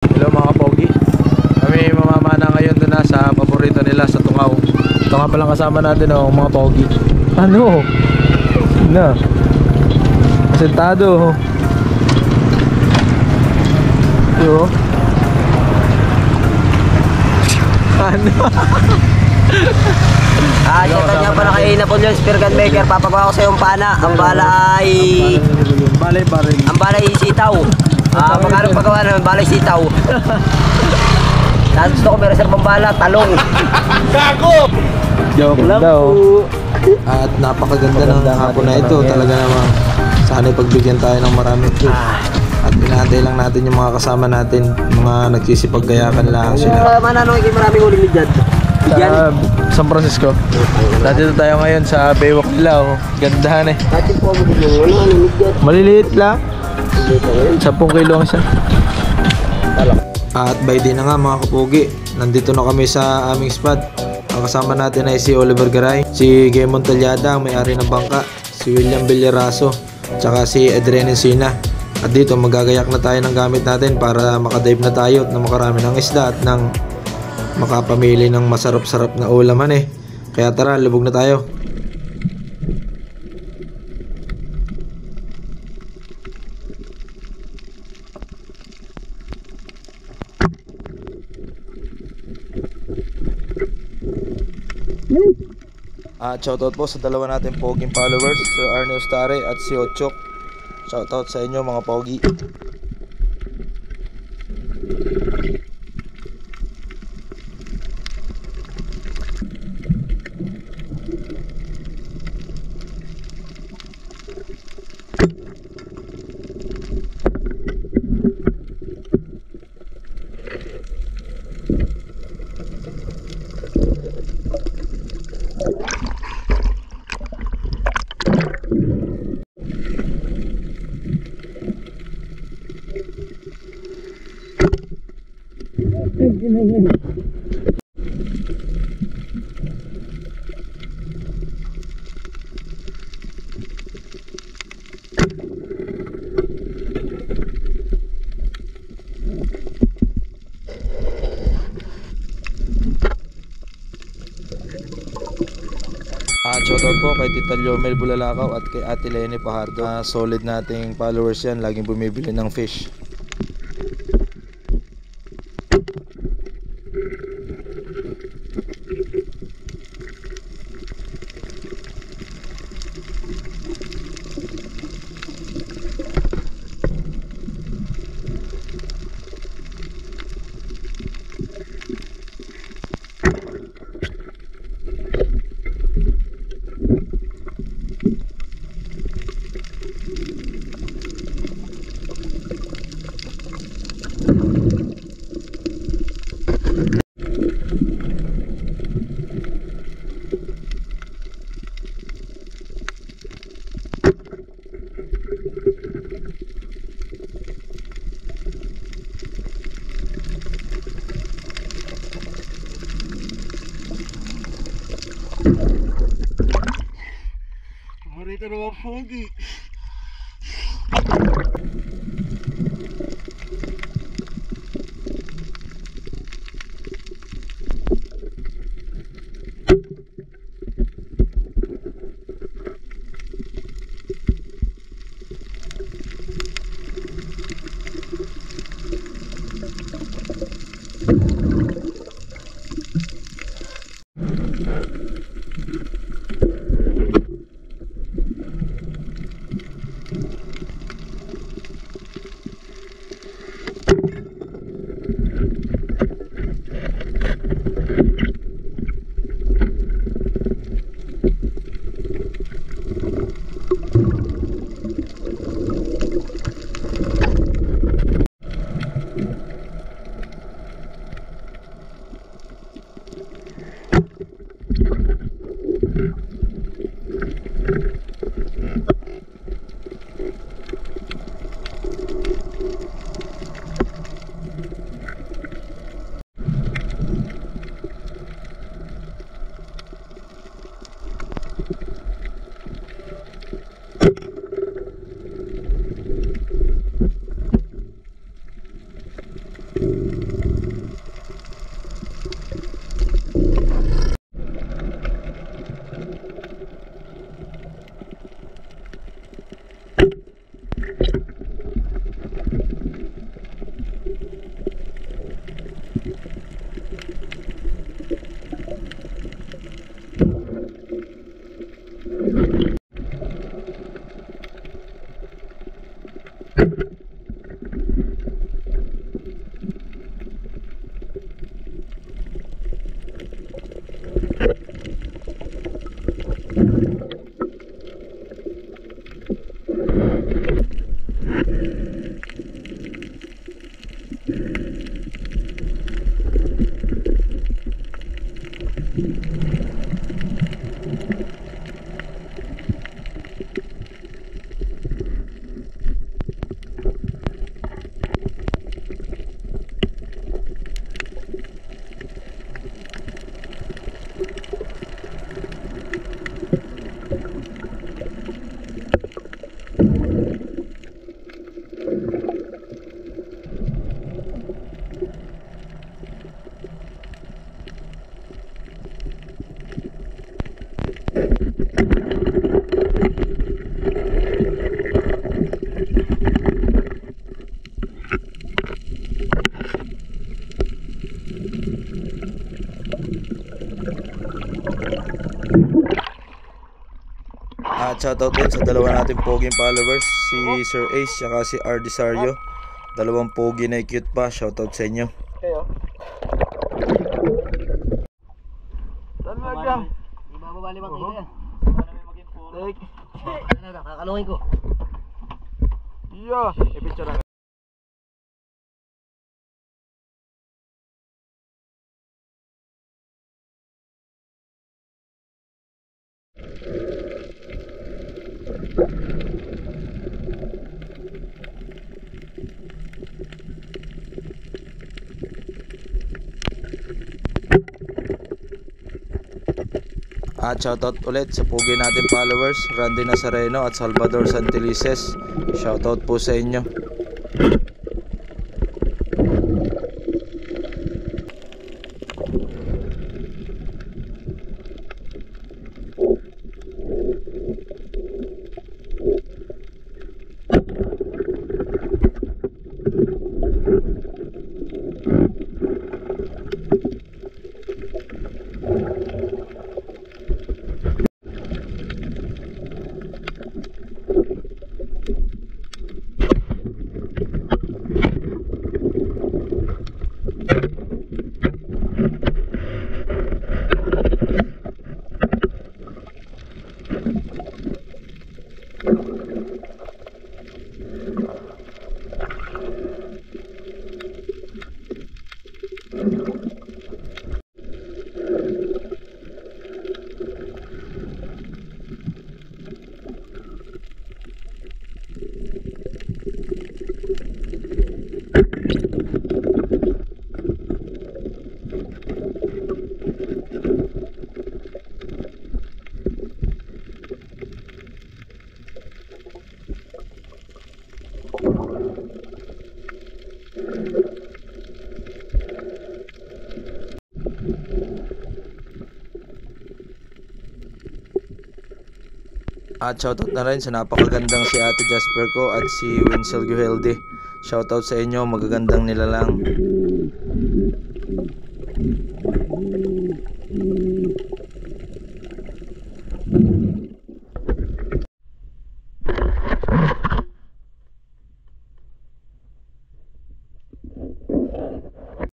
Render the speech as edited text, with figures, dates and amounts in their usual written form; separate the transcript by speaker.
Speaker 1: Hello mga pogi. Kami mamamana ngayon doon na sa paborito nila sa Tungaw. Ito nga palang kasama natin oh, mga pogi. Ano? Na. Sentado. Yo. Ano?
Speaker 2: Siyempre nga pala kay Napoleon Speargun Maker. Papagawa ko sa yung pana. Ang bala ay...
Speaker 1: Balay baril.
Speaker 2: Ang bala ay sitaw. Magkano paggawa naman bala ay sitaw. Tapos gusto ko may reserve ang bala, talong. Gago!
Speaker 1: Joke lang daw. At napakaganda ng hapon na ito. Talaga naman sana'y pagbigyan tayo ng maraming food. At inaantay lang natin yung mga kasama natin. Mga nagsisipagkayakan lang sila.
Speaker 2: Mananong ikay maraming uling ni Jad.
Speaker 1: Sa San Francisco. Dito tayo ngayon sa Baywalk nila. Oh. Gandahan eh.
Speaker 2: Dati po mo din yung
Speaker 1: Maliliit lang. 10 kilo ang isa. At by day na nga mga kapugi, nandito na kami sa aming spot. Ang kasama natin ay si Oliver Garay, si Gaymon Talyada, ang may-ari ng bangka, si William Villaraso, tsaka si Adrian Encina. At dito magagayak na tayo ng gamit natin para makadive na tayo at na makarami ng isda at ng makapamili ng masarap-sarap na ulaman eh. Kaya tara, lubog na tayo. Shoutout po sa dalawa natin poging followers, Sir Arne Ostare at si Ochok. Shoutout sa inyo mga pogi. Shoutout po kay Tita Liomel Bulalakaw at kay Ate Lenny Pajardo. Solid nating followers yan, laging bumibili ng fish.
Speaker 3: Marito naman pogi.
Speaker 1: At shoutout din sa dalawa nating poging followers, si Sir Ace tsaka si R. Disario. Dalawang pogi na cute pa, shoutout sa inyo.
Speaker 2: Ibababa 5 kilo yan. Kakalungin ko.
Speaker 1: At shoutout ulit sa pugi natin followers, Randy Nazareno at Salvador Santelices. Shoutout po sa inyo. At shoutout na rin sa napakagandang si Ate Jasper ko at si Winsel Guheldi. Shoutout sa inyo, magagandang nilalang.